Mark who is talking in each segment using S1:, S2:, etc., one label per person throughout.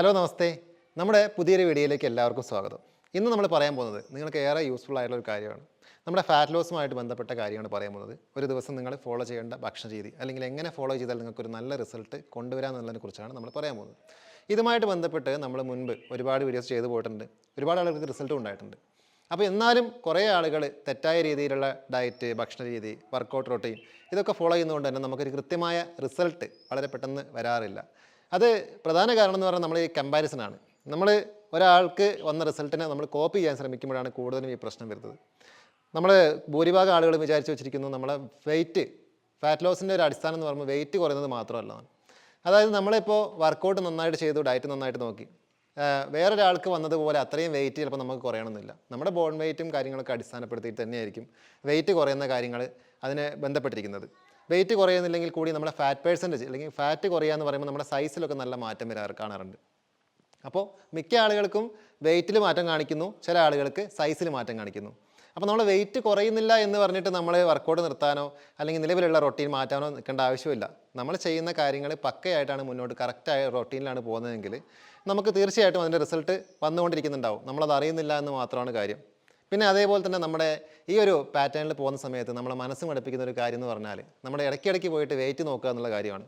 S1: Hello നമസ്തേ. നമ്മുടെ പുതിയൊരു വീഡിയോയിലേക്ക് എല്ലാവർക്കും സ്വാഗതം. ഇന്ന് നമ്മൾ പറയാൻ പോകുന്നത് നിങ്ങൾക്ക് ഏറെ യൂസ്ഫുൾ ആയിട്ടുള്ള ഒരു കാര്യമാണ്. നമ്മുടെ ഫാറ്റ് ലോസുമായിട്ട് ബന്ധപ്പെട്ട കാര്യമാണ് പറയാൻ പോകുന്നത്. ഒരു ദിവസം നിങ്ങൾ ഫോളോ ചെയ്യേണ്ട ഭക്ഷണ രീതി അല്ലെങ്കിൽ എങ്ങനെ ഫോളോ ചെയ്താൽ നിങ്ങൾക്കൊരു നല്ല റിസൾട്ട് കൊണ്ടുവരാമെന്നുള്ളതിനെ കുറിച്ചാണ് നമ്മൾ പറയാൻ പോകുന്നത്. ഇതുമായിട്ട് ബന്ധപ്പെട്ട് നമ്മൾ മുൻപ് ഒരുപാട് വീഡിയോസ് ചെയ്തു പോയിട്ടുണ്ട്. ഒരുപാട് ആളുകൾക്ക് റിസൾട്ടും ഉണ്ടായിട്ടുണ്ട്. അപ്പോൾ എന്നാലും കുറേ ആളുകൾ തെറ്റായ രീതിയിലുള്ള ഡയറ്റ്, ഭക്ഷണ രീതി, വർക്കൗട്ട് റൊട്ടീൻ ഇതൊക്കെ ഫോളോ ചെയ്യുന്നതുകൊണ്ട് തന്നെ നമുക്കൊരു കൃത്യമായ റിസൾട്ട് വളരെ പെട്ടെന്ന് വരാറില്ല. അത് പ്രധാന കാരണം എന്ന് പറഞ്ഞാൽ നമ്മൾ ഈ കമ്പാരിസനാണ്. നമ്മൾ ഒരാൾക്ക് വന്ന റിസൾട്ടിനെ നമ്മൾ കോപ്പി ചെയ്യാൻ ശ്രമിക്കുമ്പോഴാണ് കൂടുതലും ഈ പ്രശ്നം വരുന്നത്. നമ്മൾ ഭൂരിഭാഗം ആളുകളും വിചാരിച്ച് വെച്ചിരിക്കുന്നു നമ്മളെ വെയിറ്റ്, ഫാറ്റ് ലോസിൻ്റെ ഒരു അടിസ്ഥാനം എന്ന് പറയുമ്പോൾ വെയിറ്റ് കുറയുന്നത് മാത്രമല്ല. അതായത് നമ്മളിപ്പോൾ വർക്കൗട്ട് നന്നായിട്ട് ചെയ്തു, ഡയറ്റ് നന്നായിട്ട് നോക്കി, വേറൊരാൾക്ക് വന്നതുപോലെ അത്രയും വെയിറ്റ് ചിലപ്പോൾ നമുക്ക് കുറയണമെന്നില്ല. നമ്മുടെ ബോൺ വെയിറ്റും കാര്യങ്ങളൊക്കെ അടിസ്ഥാനപ്പെടുത്തിയിട്ട് തന്നെയായിരിക്കും വെയിറ്റ് കുറയുന്ന കാര്യങ്ങൾ അതിനെ ബന്ധപ്പെട്ടിരിക്കുന്നത്. വെയിറ്റ് കുറയുന്നില്ലെങ്കിൽ കൂടി നമ്മുടെ ഫാറ്റ് പേഴ്സൻറ്റേജ് അല്ലെങ്കിൽ ഫാറ്റ് കുറയുക എന്ന് പറയുമ്പോൾ നമ്മുടെ സൈസിലൊക്കെ നല്ല മാറ്റം കാണാറുണ്ട്. അപ്പോൾ മിക്ക ആളുകൾക്കും വെയിറ്റിൽ മാറ്റം കാണിക്കുന്നു, ചില ആളുകൾക്ക് സൈസിൽ മാറ്റം കാണിക്കുന്നു. അപ്പോൾ നമ്മൾ വെയിറ്റ് കുറയുന്നില്ല എന്ന് പറഞ്ഞിട്ട് നമ്മൾ വർക്കൗട്ട് നിർത്താനോ അല്ലെങ്കിൽ നിലവിലുള്ള റൊട്ടീൻ മാറ്റാനോ നിൽക്കേണ്ട ആവശ്യമില്ല. നമ്മൾ ചെയ്യുന്ന കാര്യങ്ങൾ പക്കയായിട്ടാണ് മുന്നോട്ട് കറക്റ്റായ റൊട്ടീനിലാണ് പോകുന്നതെങ്കിൽ നമുക്ക് തീർച്ചയായിട്ടും അതിൻ്റെ റിസൾട്ട് വന്നുകൊണ്ടിരിക്കുന്നുണ്ടാവും. നമ്മളത് അറിയുന്നില്ല എന്ന് മാത്രമാണ് കാര്യം. പിന്നെ അതേപോലെ തന്നെ നമ്മുടെ ഈ ഒരു പാറ്റേണിൽ പോകുന്ന സമയത്ത് നമ്മളെ മനസ്സ് മടുപ്പിക്കുന്ന ഒരു കാര്യം എന്ന് പറഞ്ഞാൽ നമ്മുടെ ഇടയ്ക്കിടയ്ക്ക് പോയിട്ട് വെയിറ്റ് നോക്കുക എന്നുള്ള കാര്യമാണ്.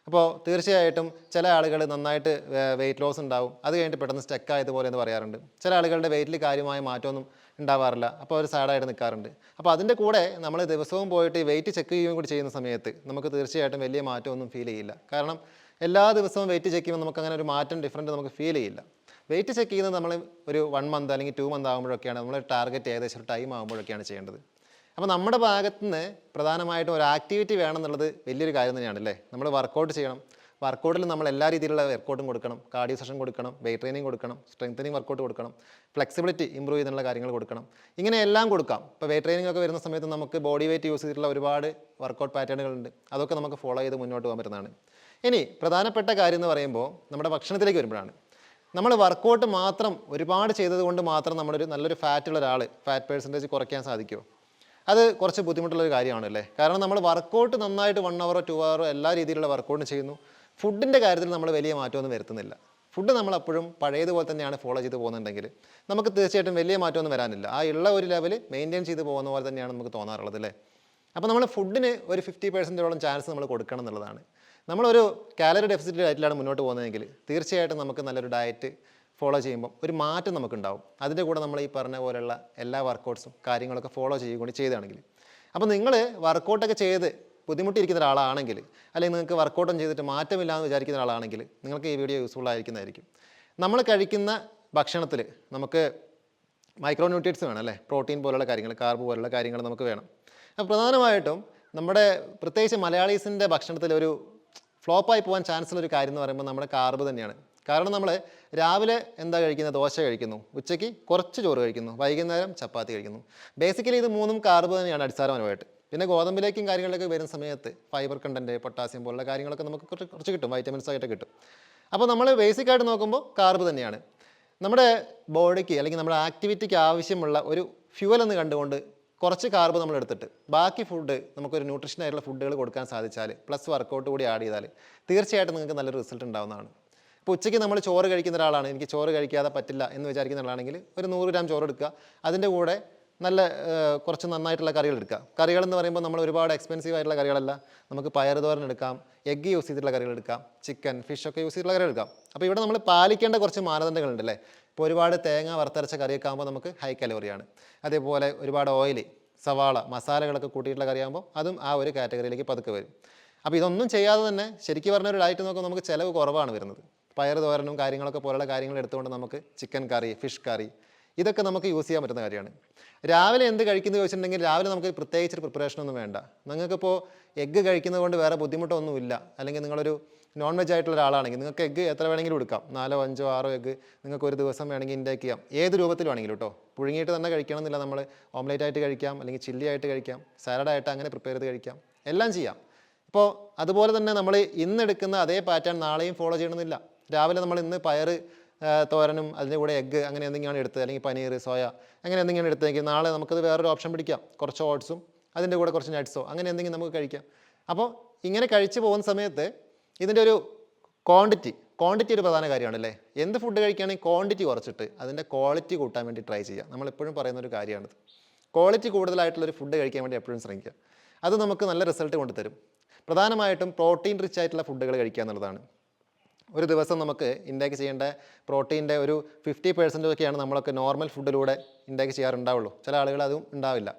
S1: അപ്പോൾ തീർച്ചയായിട്ടും ചില ആളുകൾ നന്നായിട്ട് വെയിറ്റ് ലോസ് ഉണ്ടാവും, അത് കഴിഞ്ഞിട്ട് പെട്ടെന്ന് സ്റ്റക്ക് ആയതുപോലെ എന്ന് പറയാറുണ്ട്. ചില ആളുകളുടെ വെയിറ്റിൽ കാര്യമായ മാറ്റമൊന്നും ഉണ്ടാവാറില്ല, അപ്പോൾ അവർ സാഡായിട്ട് നിൽക്കാറുണ്ട്. അപ്പോൾ അതിൻ്റെ കൂടെ നമ്മൾ ദിവസവും പോയിട്ട് വെയിറ്റ് ചെക്ക് ചെയ്യുകയും കൂടി ചെയ്യുന്ന സമയത്ത് നമുക്ക് തീർച്ചയായിട്ടും വലിയ മാറ്റമൊന്നും ഫീൽ ചെയ്യില്ല. കാരണം എല്ലാ ദിവസവും വെയിറ്റ് ചെക്ക് ചെയ്യുമ്പോൾ നമുക്ക് അങ്ങനെ ഒരു മാറ്റം ഡിഫറൻറ്റ് നമുക്ക് ഫീൽ ചെയ്യില്ല. വെയിറ്റ് ചെക്ക് ചെയ്യുന്നത് നമ്മൾ ഒരു 1 മന്ത് അല്ലെങ്കിൽ 2 മന്ത് ആകുമ്പോഴൊക്കെയാണ്, നമ്മൾ ടാർഗറ്റ് ഏകദേശം ഒരു ടൈം ആകുമ്പോഴൊക്കെയാണ് ചെയ്യേണ്ടത്. അപ്പോൾ നമ്മുടെ ഭാഗത്ത് നിന്ന് പ്രധാനമായിട്ടും ഒരു ആക്ടിവിറ്റി വേണം എന്നുള്ളത് വലിയൊരു കാര്യം തന്നെയാണ് അല്ലേ. നമ്മൾ വർക്കൗട്ട് ചെയ്യണം. വർക്കൗട്ടിൽ നമ്മൾ എല്ലാ രീതിയിലുള്ള വർക്കൗട്ടും കൊടുക്കണം. കാർഡിയോ സെഷൻ കൊടുക്കണം, വെയിറ്റ് ട്രെയിനിങ് കൊടുക്കണം, സ്ട്രെങ്തനിങ് വർക്കൗട്ട് കൊടുക്കണം, ഫ്ലെക്സിബിലിറ്റി ഇമ്പ്രൂവ് ചെയ്യുന്നുള്ള കാര്യങ്ങൾ കൊടുക്കണം. ഇങ്ങനെ എല്ലാം കൊടുക്കാം. ഇപ്പോൾ വെയിറ്റ് ട്രെയിനിങ് ഒക്കെ വരുന്ന സമയത്ത് നമുക്ക് ബോഡി വെയിറ്റ് യൂസ് ചെയ്തിട്ടുള്ള ഒരുപാട് വർക്കൗട്ട് പാറ്റേണുകളുണ്ട്. അതൊക്കെ നമുക്ക് ഫോളോ ചെയ്ത് മുന്നോട്ട് പോകാൻ പറ്റുന്നതാണ്. ഇനി പ്രധാനപ്പെട്ട കാര്യം എന്ന് പറയുമ്പോൾ നമ്മുടെ ഭക്ഷണത്തിലേക്ക് വരുമ്പോഴാണ്. നമ്മൾ വർക്കൗട്ട് മാത്രം ഒരുപാട് ചെയ്തത് കൊണ്ട് മാത്രം നമ്മളൊരു നല്ലൊരു ഫാറ്റുള്ള ഒരാൾ ഫാറ്റ് പേഴ്സൻറ്റേജ് കുറയ്ക്കാൻ സാധിക്കുമോ? അത് കുറച്ച് ബുദ്ധിമുട്ടുള്ളൊരു കാര്യമാണ് അല്ലേ. കാരണം നമ്മൾ വർക്കൗട്ട് നന്നായിട്ട് 1 hour 2 hour എല്ലാ രീതിയിലുള്ള വർക്കൗട്ടും ചെയ്യുന്നു. ഫുഡിൻ്റെ കാര്യത്തിൽ നമ്മൾ വലിയ മാറ്റമൊന്നും വരുത്തുന്നില്ല. ഫുഡ് നമ്മളെപ്പോഴും പഴയതുപോലെ തന്നെയാണ് ഫോളോ ചെയ്ത് പോകുന്നുണ്ടെങ്കിൽ നമുക്ക് തീർച്ചയായിട്ടും വലിയ മാറ്റമൊന്നും വരാനില്ല. ആ ഉള്ള ഒരു ലെവൽ മെയിൻറ്റെയിൻ ചെയ്ത് പോകുന്ന പോലെ തന്നെയാണ് നമുക്ക് തോന്നാറുള്ളത് അല്ലേ. അപ്പോൾ നമ്മൾ ഫുഡിന് ഒരു 50% ചാൻസ് നമ്മൾ കൊടുക്കണം എന്നുള്ളതാണ്. നമ്മളൊരു കാലറി ഡെഫിസിറ്റ് ഡയറ്റിലാണ് മുന്നോട്ട് പോകുന്നതെങ്കിൽ തീർച്ചയായിട്ടും നമുക്ക് നല്ലൊരു ഡയറ്റ് ഫോളോ ചെയ്യുമ്പോൾ ഒരു മാറ്റം നമുക്കുണ്ടാവും. അതിൻ്റെ കൂടെ നമ്മൾ ഈ പറഞ്ഞ പോലെയുള്ള എല്ലാ വർക്കൗട്ട്സും കാര്യങ്ങളൊക്കെ ഫോളോ ചെയ്യുകൊണ്ട് ചെയ്താണെങ്കിൽ. അപ്പോൾ നിങ്ങൾ വർക്കൗട്ടൊക്കെ ചെയ്ത് ബുദ്ധിമുട്ടിയിരിക്കുന്ന ഒരാളാണെങ്കിൽ അല്ലെങ്കിൽ നിങ്ങൾക്ക് വർക്കൗട്ടും ചെയ്തിട്ട് മാറ്റമില്ലാന്ന് വിചാരിക്കുന്ന ഒരാളാണെങ്കിൽ നിങ്ങൾക്ക് ഈ വീഡിയോ യൂസ്ഫുൾ ആയിരിക്കുന്നതായിരിക്കും. നമ്മൾ കഴിക്കുന്ന ഭക്ഷണത്തിൽ നമുക്ക് മൈക്രോ ന്യൂട്രിയൻസ് വേണം അല്ലേ. പ്രോട്ടീൻ പോലുള്ള കാര്യങ്ങൾ, കാർബ് പോലുള്ള കാര്യങ്ങൾ നമുക്ക് വേണം. അപ്പോൾ പ്രധാനമായിട്ടും നമ്മുടെ പ്രത്യേകിച്ച് മലയാളീസിൻ്റെ ഭക്ഷണത്തിൽ ഒരു ഫ്ലോപ്പായി പോകാൻ ചാൻസ് ഉള്ളൊരു കാര്യം എന്ന് പറയുമ്പോൾ നമ്മുടെ കാർബ് തന്നെയാണ്. കാരണം നമ്മൾ രാവിലെ എന്താ കഴിക്കുന്നത്? ദോശ കഴിക്കുന്നു, ഉച്ചയ്ക്ക് കുറച്ച് ചോറ് കഴിക്കുന്നു, വൈകുന്നേരം ചപ്പാത്തി കഴിക്കുന്നു. ബേസിക്കലി ഇത് 3 കാർബ് തന്നെയാണ് അടിസ്ഥാനപരമായിട്ട്. പിന്നെ ഗോതമ്പിലേക്കും കാര്യങ്ങളിലേക്ക് വരുന്ന സമയത്ത് ഫൈബർ കണ്ടൻറ്റ്, പൊട്ടാസ്യം പോലുള്ള കാര്യങ്ങളൊക്കെ നമുക്ക് കുറച്ച് കിട്ടും, വൈറ്റമിൻസ് ആയിട്ട് കിട്ടും. അപ്പോൾ നമ്മൾ ബേസിക്കായിട്ട് നോക്കുമ്പോൾ കാർബ് തന്നെയാണ് നമ്മുടെ ബോഡിക്ക് അല്ലെങ്കിൽ നമ്മുടെ ആക്ടിവിറ്റിക്ക് ആവശ്യമുള്ള ഒരു ഫ്യൂവൽ എന്ന് കണ്ടുകൊണ്ട് കുറച്ച് കാർബ് നമ്മൾ എടുത്തിട്ട് ബാക്കി ഫുഡ് നമുക്കൊരു ന്യൂട്രീഷനായിട്ടുള്ള ഫുഡുകൾ കൊടുക്കാൻ സാധിച്ചാൽ പ്ലസ് വർക്കൗട്ട് കൂടി ആഡ് ചെയ്താൽ തീർച്ചയായിട്ടും നിങ്ങൾക്ക് നല്ലൊരു റിസൾട്ട് ഉണ്ടാവുന്നതാണ്. ഇപ്പോൾ ഉച്ചയ്ക്ക് നമ്മൾ ചോറ് കഴിക്കുന്ന ഒരാളാണ്, എനിക്ക് ചോറ് കഴിക്കാതെ പറ്റില്ല എന്ന് വിചാരിക്കുന്ന ആളാണെങ്കിൽ ഒരു 100 ഗ്രാം ചോറ് എടുക്കുക. അതിൻ്റെ കൂടെ നല്ല കുറച്ച് നന്നായിട്ടുള്ള കറികൾ എടുക്കുക. കറികളെന്ന് പറയുമ്പോൾ നമ്മൾ ഒരുപാട് എക്സ്പെൻസീവ് ആയിട്ടുള്ള കറികളല്ല. നമുക്ക് പയർ തോരൻ എടുക്കാം, എഗ്ഗ് യൂസ് ചെയ്തിട്ടുള്ള കറികൾ എടുക്കാം, ചിക്കൻ, ഫിഷ് ഒക്കെ യൂസ് ചെയ്തിട്ടുള്ള കറികൾ എടുക്കാം. അപ്പോൾ ഇവിടെ നമ്മൾ പാലിക്കേണ്ട കുറച്ച് മാനദണ്ഡങ്ങളുണ്ട് അല്ലേ. ഇപ്പോൾ ഒരുപാട് തേങ്ങ വറുത്തരച്ച കറിയൊക്കെ ആകുമ്പോൾ നമുക്ക് ഹൈ കലോറിയാണ്. അതേപോലെ ഒരുപാട് ഓയിൽ, സവാള, മസാലകളൊക്കെ കൂട്ടിയിട്ടുള്ള കറിയാകുമ്പോൾ അതും ആ ഒരു കാറ്റഗറിയിലേക്ക് പതുക്കെ വരും. അപ്പോൾ ഇതൊന്നും ചെയ്യാതെ തന്നെ ശരിക്കും പറഞ്ഞൊരു ഡയറ്റ് നോക്കുമ്പോൾ നമുക്ക് ചിലവ് കുറവാണ് വരുന്നത്. പയർ തോരനും കാര്യങ്ങളൊക്കെ പോലുള്ള കാര്യങ്ങൾ എടുത്തുകൊണ്ട് നമുക്ക് ചിക്കൻ കറി, ഫിഷ് കറി ഇതൊക്കെ നമുക്ക് യൂസ് ചെയ്യാൻ പറ്റുന്ന കാര്യമാണ്. രാവിലെ എന്ത് കഴിക്കുന്നത് ചോദിച്ചിട്ടുണ്ടെങ്കിൽ രാവിലെ നമുക്ക് പ്രത്യേകിച്ചൊരു പ്രിപ്പറേഷനൊന്നും വേണ്ട. നിങ്ങൾക്കിപ്പോൾ എഗ്ഗ് കഴിക്കുന്നത് കൊണ്ട് വേറെ ബുദ്ധിമുട്ടൊന്നുമില്ല. അല്ലെങ്കിൽ നിങ്ങളൊരു നോൺ വെജ് ആയിട്ടുള്ള ഒരാളാണെങ്കിൽ നിങ്ങൾക്ക് എഗ്ഗ് എത്ര വേണമെങ്കിലും എടുക്കാം. 4 5 6 എഗ്ഗ് നിങ്ങൾക്ക് ഒരു ദിവസം വേണമെങ്കിൽ ഇൻടേക്ക് ചെയ്യാം. ഏത് രൂപത്തിൽ വേണമെങ്കിലും കേട്ടോ. പുഴുങ്ങിയിട്ട് തന്നെ കഴിക്കണമെന്നില്ല. നമ്മൾ ഓംലേറ്റ് ആയിട്ട് കഴിക്കാം, അല്ലെങ്കിൽ ചില്ലി ആയിട്ട് കഴിക്കാം, സാലഡായിട്ട് അങ്ങനെ പ്രിപ്പയർ ചെയ്ത് കഴിക്കാം, എല്ലാം ചെയ്യാം. ഇപ്പോൾ അതുപോലെ തന്നെ നമ്മൾ ഇന്നെടുക്കുന്ന അതേ പാറ്റേൺ നാളെയും ഫോളോ ചെയ്യണമെന്നില്ല. രാവിലെ നമ്മൾ ഇന്ന് പയർ തോരനും അതിൻ്റെ കൂടെ എഗ്ഗ് അങ്ങനെ എന്തെങ്കിലുമാണ് എടുത്തത്, അല്ലെങ്കിൽ പനീർ, സോയ അങ്ങനെ എന്തെങ്കിലും എടുത്തെങ്കിൽ നാളെ നമുക്കത് വേറൊരു ഓപ്ഷൻ പിടിക്കാം. കുറച്ച് ഓട്സും അതിൻ്റെ കൂടെ കുറച്ച് നട്ട്സോ അങ്ങനെ എന്തെങ്കിലും നമുക്ക് കഴിക്കാം. അപ്പോൾ ഇങ്ങനെ കഴിച്ചു പോകുന്ന സമയത്ത് ഇതിൻ്റെ ഒരു ക്വാണ്ടിറ്റി ക്വാണ്ടിറ്റി ഒരു പ്രധാന കാര്യമാണല്ലേ. എന്ത് ഫുഡ് കഴിക്കുകയാണെങ്കിൽ ക്വാണ്ടിറ്റി കുറച്ചിട്ട് അതിൻ്റെ ക്വാളിറ്റി കൂട്ടാൻ വേണ്ടി ട്രൈ ചെയ്യുക. നമ്മളെപ്പോഴും പറയുന്ന ഒരു കാര്യമാണിത്. ക്വാളിറ്റി കൂടുതലായിട്ടുള്ളൊരു ഫുഡ് കഴിക്കാൻ വേണ്ടി എപ്പോഴും ശ്രമിക്കുക. അത് നമുക്ക് നല്ല റിസൾട്ട് കൊണ്ടുതരും. പ്രധാനമായിട്ടും പ്രോട്ടീൻ റിച്ച് ആയിട്ടുള്ള ഫുഡുകൾ കഴിക്കുക എന്നുള്ളതാണ്. ഒരു ദിവസം നമുക്ക് ഇൻടേക്ക് ചെയ്യേണ്ട പ്രോട്ടീൻ്റെ ഒരു 50% ഒക്കെയാണ് നമ്മളൊക്കെ നോർമൽ ഫുഡിലൂടെ ഇൻടേക്ക് ചെയ്യാറുണ്ടാവുള്ളൂ. ചില ആളുകൾ അതും ഉണ്ടാവില്ല.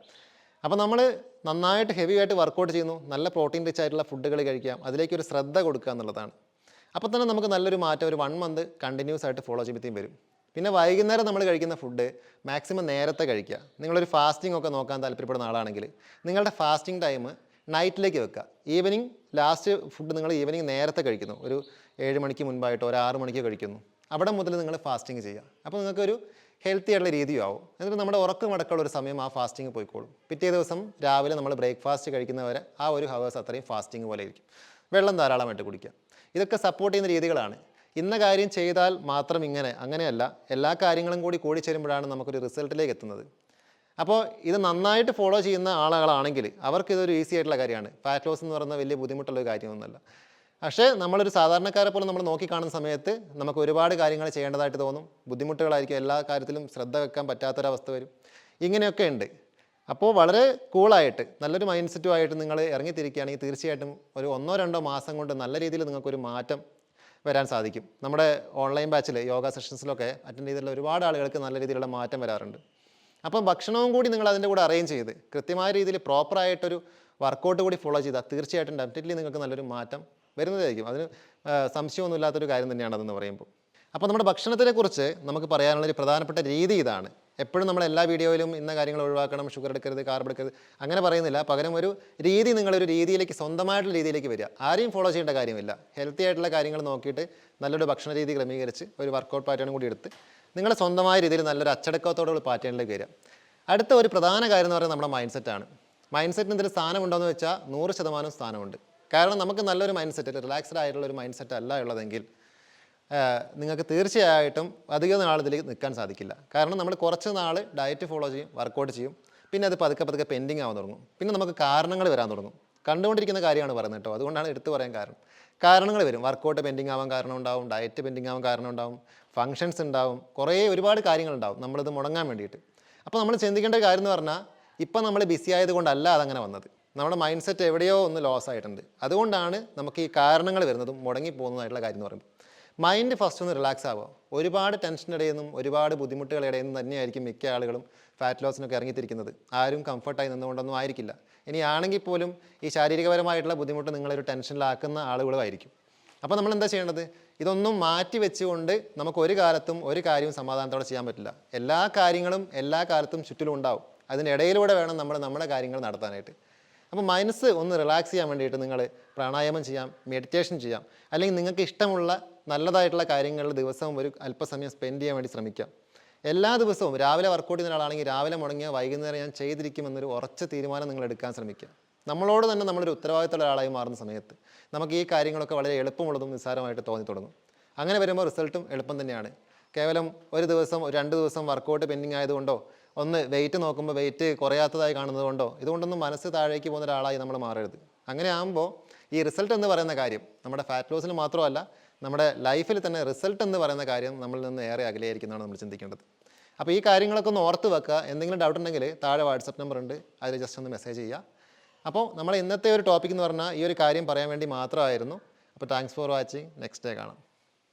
S1: അപ്പോൾ നമ്മൾ നന്നായിട്ട് ഹെവി ആയിട്ട് വർക്കൗട്ട് ചെയ്യുന്നു, നല്ല പ്രോട്ടീൻ റിച്ച് ആയിട്ടുള്ള ഫുഡുകൾ കഴിക്കാം, അതിലേക്കൊരു ശ്രദ്ധ കൊടുക്കുക എന്നുള്ളതാണ്. അപ്പോൾ തന്നെ നമുക്ക് നല്ലൊരു മാറ്റം ഒരു 1 മന്ത് കണ്ടിന്യൂസ് ആയിട്ട് ഫോളോ ചെയ്യുമ്പോഴത്തേക്കും വരും. പിന്നെ വൈകുന്നേരം നമ്മൾ കഴിക്കുന്ന ഫുഡ് മാക്സിമം നേരത്തെ കഴിക്കുക. നിങ്ങളൊരു ഫാസ്റ്റിംഗ് ഒക്കെ നോക്കാൻ താല്പര്യപ്പെടുന്ന ആളാണെങ്കിൽ നിങ്ങളുടെ ഫാസ്റ്റിംഗ് ടൈം നൈറ്റിലേക്ക് വെക്കുക. ഈവനിങ് ലാസ്റ്റ് ഫുഡ് നിങ്ങൾ ഈവനിങ് നേരത്തെ കഴിക്കുന്നു, ഒരു 7 മണിക്ക് മുൻപായിട്ടോ ഒരു 6 മണിക്ക് കഴിക്കുന്നു. അവിടെ മുതൽ നിങ്ങൾ ഫാസ്റ്റിംഗ് ചെയ്യുക. അപ്പോൾ നിങ്ങൾക്കൊരു ഹെൽത്തി ആയിട്ടുള്ള രീതിയും ആവും. എന്നിട്ട് നമ്മുടെ ഉറക്കമടക്കമുള്ള ഒരു സമയം ആ ഫാസ്റ്റിംഗ് പോയിക്കോളും. പിറ്റേ ദിവസം രാവിലെ നമ്മൾ ബ്രേക്ക്ഫാസ്റ്റ് കഴിക്കുന്നവരെ ആ ഒരു ഹവേഴ്സ് അത്രയും ഫാസ്റ്റിംഗ് പോലെ ഇരിക്കും. വെള്ളം ധാരാളമായിട്ട് കുടിക്കുക. ഇതൊക്കെ സപ്പോർട്ട് ചെയ്യുന്ന രീതികളാണ്. ഇന്ന കാര്യം ചെയ്താൽ മാത്രം അങ്ങനെയല്ല, എല്ലാ കാര്യങ്ങളും കൂടി കൂടിച്ചേരുമ്പോഴാണ് നമുക്കൊരു റിസൾട്ടിലേക്ക് എത്തുന്നത്. അപ്പോൾ ഇത് നന്നായിട്ട് ഫോളോ ചെയ്യുന്ന ആളുകളാണെങ്കിൽ അവർക്കിതൊരു ഈസി ആയിട്ടുള്ള കാര്യമാണ്. ഫാറ്റ് ലോസ് എന്ന് പറയുന്നത് വലിയ ബുദ്ധിമുട്ടുള്ളൊരു കാര്യമൊന്നുമല്ല. പക്ഷേ നമ്മളൊരു സാധാരണക്കാരെ പോലെ നമ്മൾ നോക്കിക്കാണുന്ന സമയത്ത് നമുക്ക് ഒരുപാട് കാര്യങ്ങൾ ചെയ്യേണ്ടതായിട്ട് തോന്നും. ബുദ്ധിമുട്ടുകളായിരിക്കും, എല്ലാ കാര്യത്തിലും ശ്രദ്ധ വെക്കാൻ പറ്റാത്തൊരവസ്ഥ വരും. ഇങ്ങനെയൊക്കെ ഉണ്ട്. അപ്പോൾ വളരെ കൂളായിട്ട് നല്ലൊരു മൈൻഡ് സെറ്റുമായിട്ട് നിങ്ങൾ ഇറങ്ങിത്തിരിക്കുകയാണെങ്കിൽ തീർച്ചയായിട്ടും ഒരു 1-2 മാസം കൊണ്ട് നല്ല രീതിയിൽ നിങ്ങൾക്കൊരു മാറ്റം വരാൻ സാധിക്കും. നമ്മുടെ ഓൺലൈൻ ബാച്ചിൽ യോഗ സെഷൻസിലൊക്കെ അറ്റൻഡ് ചെയ്തിട്ടുള്ള ഒരുപാട് ആളുകൾക്ക് നല്ല രീതിയിലുള്ള മാറ്റം വരാറുണ്ട്. അപ്പം ഭക്ഷണവും കൂടി നിങ്ങൾ അതിൻ്റെ കൂടെ അറേഞ്ച് ചെയ്ത് കൃത്യമായ രീതിയിൽ പ്രോപ്പറായിട്ടൊരു വർക്കൗട്ട് കൂടി ഫോളോ ചെയ്താൽ തീർച്ചയായിട്ടും ഡെഫിനറ്റ്ലി നിങ്ങൾക്ക് നല്ലൊരു മാറ്റം വരുന്നതായിരിക്കും. അതിന് സംശയമൊന്നുമില്ലാത്തൊരു കാര്യം തന്നെയാണ് അതെന്ന് പറയുമ്പോൾ. അപ്പോൾ നമ്മുടെ ഭക്ഷണത്തിനെക്കുറിച്ച് നമുക്ക് പറയാനുള്ളൊരു പ്രധാനപ്പെട്ട രീതി ഇതാണ്. എപ്പോഴും നമ്മൾ എല്ലാ വീഡിയോയിലും ഇന്ന കാര്യങ്ങൾ ഒഴിവാക്കണം, ഷുഗർ എടുക്കരുത്, കാർബ് എടുക്കരുത് അങ്ങനെ പറയുന്നില്ല. പകരം ഒരു രീതി, നിങ്ങളൊരു രീതിയിലേക്ക് സ്വന്തമായിട്ടുള്ള രീതിയിലേക്ക് വരിക. ആരെയും ഫോളോ ചെയ്യേണ്ട കാര്യമില്ല. ഹെൽത്തി ആയിട്ടുള്ള കാര്യങ്ങൾ നോക്കിയിട്ട് നല്ലൊരു ഭക്ഷണ രീതി ക്രമീകരിച്ച് ഒരു വർക്കൗട്ട് പാറ്റേണും കൂടി എടുത്ത് നിങ്ങളുടെ സ്വന്തമായ രീതിയിൽ നല്ലൊരു അച്ചടക്കത്തോടുള്ള പാറ്റേണിലേക്ക് വരിക. അടുത്ത ഒരു പ്രധാന കാര്യം എന്ന് പറയുന്നത് നമ്മുടെ മൈൻഡ് സെറ്റാണ്. മൈൻഡ് സെറ്റിന് എന്തെങ്കിലും സ്ഥാനമുണ്ടോ എന്ന് വെച്ചാൽ 100% സ്ഥാനമുണ്ട്. കാരണം നമുക്ക് നല്ലൊരു മൈൻഡ് സെറ്റ്, റിലാക്സ്ഡ് ആയിട്ടുള്ളൊരു മൈൻഡ് സെറ്റ് അല്ല ഉള്ളതെങ്കിൽ നിങ്ങൾക്ക് തീർച്ചയായിട്ടും അധികം നാളിലേക്ക് നിൽക്കാൻ സാധിക്കില്ല. കാരണം നമ്മൾ കുറച്ച് നാൾ ഡയറ്റ് ഫോളോ ചെയ്യും, വർക്കൗട്ട് ചെയ്യും, പിന്നെ അത് പതുക്കെ പെൻഡിങ് ആവാൻ തുടങ്ങും. പിന്നെ നമുക്ക് കാരണങ്ങൾ വരാൻ തുടങ്ങും. കണ്ടുകൊണ്ടിരിക്കുന്ന കാര്യമാണ് പറയുന്നത് കേട്ടോ, അതുകൊണ്ടാണ് എടുത്തു പറയാൻ കാരണം. കാരണങ്ങൾ വരും. വർക്കൗട്ട് പെൻഡിങ് ആവാൻ കാരണം ഉണ്ടാവും, ഡയറ്റ് പെൻഡിങ് ആവാൻ കാരണം ഉണ്ടാവും, ഫങ്ഷൻസ് ഉണ്ടാവും, ഒരുപാട് കാര്യങ്ങളുണ്ടാവും നമ്മളിത് മുടങ്ങാൻ വേണ്ടിയിട്ട്. അപ്പോൾ നമ്മൾ ചിന്തിക്കേണ്ട കാര്യം എന്ന് പറഞ്ഞാൽ ഇപ്പം നമ്മൾ ബിസി ആയതുകൊണ്ടല്ല അതങ്ങനെ വന്നത്. നമ്മുടെ മൈൻഡ് സെറ്റ് എവിടെയോ ഒന്ന് ലോസ് ആയിട്ടുണ്ട്. അതുകൊണ്ടാണ് നമുക്ക് ഈ കാരണങ്ങൾ വരുന്നതും മുടങ്ങിപ്പോകുന്നതായിട്ടുള്ള കാര്യം എന്ന് പറയുമ്പോൾ. മൈൻഡ് ഫസ്റ്റ് ഒന്ന് റിലാക്സ് ആവുക. ഒരുപാട് ടെൻഷനിടയിൽ നിന്നും ഒരുപാട് ബുദ്ധിമുട്ടുകളിടയിൽ നിന്നും തന്നെയായിരിക്കും മിക്ക ആളുകളും ഫാറ്റ് ലോസിനൊക്കെ ഇറങ്ങിത്തിരിക്കുന്നത്. ആരും കംഫർട്ടായി നിന്നുകൊണ്ടൊന്നും ആയിരിക്കില്ല. ഇനി ആണെങ്കിൽ പോലും ഈ ശാരീരികപരമായിട്ടുള്ള ബുദ്ധിമുട്ട് നിങ്ങളൊരു ടെൻഷനിലാക്കുന്ന ആളുകളുമായിരിക്കും. അപ്പോൾ നമ്മൾ എന്താ ചെയ്യേണ്ടത്? ഇതൊന്നും മാറ്റി വെച്ചുകൊണ്ട് നമുക്ക് ഒരു കാലത്തും ഒരു കാര്യവും സമാധാനത്തോടെ ചെയ്യാൻ പറ്റില്ല. എല്ലാ കാര്യങ്ങളും എല്ലാ കാലത്തും ചുറ്റിലും ഉണ്ടാവും. അതിനിടയിലൂടെ വേണം നമ്മൾ നമ്മുടെ കാര്യങ്ങൾ നടത്താനായിട്ട്. അപ്പോൾ മനസ്സ് ഒന്ന് റിലാക്സ് ചെയ്യാൻ വേണ്ടിയിട്ട് നിങ്ങൾ പ്രാണായാമം ചെയ്യാം, മെഡിറ്റേഷൻ ചെയ്യാം, അല്ലെങ്കിൽ നിങ്ങൾക്ക് ഇഷ്ടമുള്ള നല്ലതായിട്ടുള്ള കാര്യങ്ങൾ ദിവസവും ഒരു അല്പസമയം സ്പെൻഡ് ചെയ്യാൻ വേണ്ടി ശ്രമിക്കാം. എല്ലാ ദിവസവും രാവിലെ വർക്കൗട്ട് ചെയ്യുന്ന ഒരാളാണെങ്കിൽ രാവിലെ മുടങ്ങിയ വൈകുന്നേരം ഞാൻ ചെയ്തിരിക്കുമെന്നൊരു ഉറച്ച തീരുമാനം നിങ്ങൾ എടുക്കാൻ ശ്രമിക്കുക. നമ്മളോട് തന്നെ നമ്മളൊരു ഉത്തരവാദിത്തമുള്ള ഒരാളായി മാറുന്ന സമയത്ത് നമുക്ക് ഈ കാര്യങ്ങളൊക്കെ വളരെ എളുപ്പമുള്ളതും നിസ്സാരമായിട്ട് തോന്നി തുടങ്ങും. അങ്ങനെ വരുമ്പോൾ റിസൾട്ടും എളുപ്പം തന്നെയാണ്. കേവലം ഒരു ദിവസം 2 ദിവസം വർക്കൗട്ട് പെൻഡിങ് ആയതുകൊണ്ടോ ഒന്ന് വെയിറ്റ് നോക്കുമ്പോൾ വെയിറ്റ് കുറയാത്തതായി കാണുന്നതുകൊണ്ടോ ഇതുകൊണ്ടൊന്നും മനസ്സ് താഴേക്ക് പോകുന്ന ഒരാളായി നമ്മൾ മാറരുത്. അങ്ങനെ ആകുമ്പോൾ ഈ റിസൾട്ട് എന്ന് പറയുന്ന കാര്യം നമ്മുടെ ഫാറ്റ് ലോസിന് മാത്രമല്ല നമ്മുടെ ലൈഫിൽ തന്നെ റിസൾട്ട് എന്ന് പറയുന്ന കാര്യം നമ്മളിൽ നിന്ന് ഏറെ അകലെയായിരിക്കുന്നതാണ് നമ്മൾ ചിന്തിക്കേണ്ടത്. അപ്പോൾ ഈ കാര്യങ്ങളൊക്കെ ഒന്ന് ഓർത്ത് വെക്കുക. എന്തെങ്കിലും ഡൗട്ട് ഉണ്ടെങ്കിൽ താഴെ വാട്സപ്പ് നമ്പർ ഉണ്ട്, അതിൽ ജസ്റ്റ് ഒന്ന് മെസ്സേജ് ചെയ്യുക. അപ്പോൾ നമ്മൾ ഇന്നത്തെ ഒരു ടോപ്പിക് എന്ന് പറഞ്ഞാൽ ഈ ഒരു കാര്യം പറയാൻ വേണ്ടി മാത്രമായിരുന്നു. അപ്പോൾ thanks for watching. Next day കാണാം.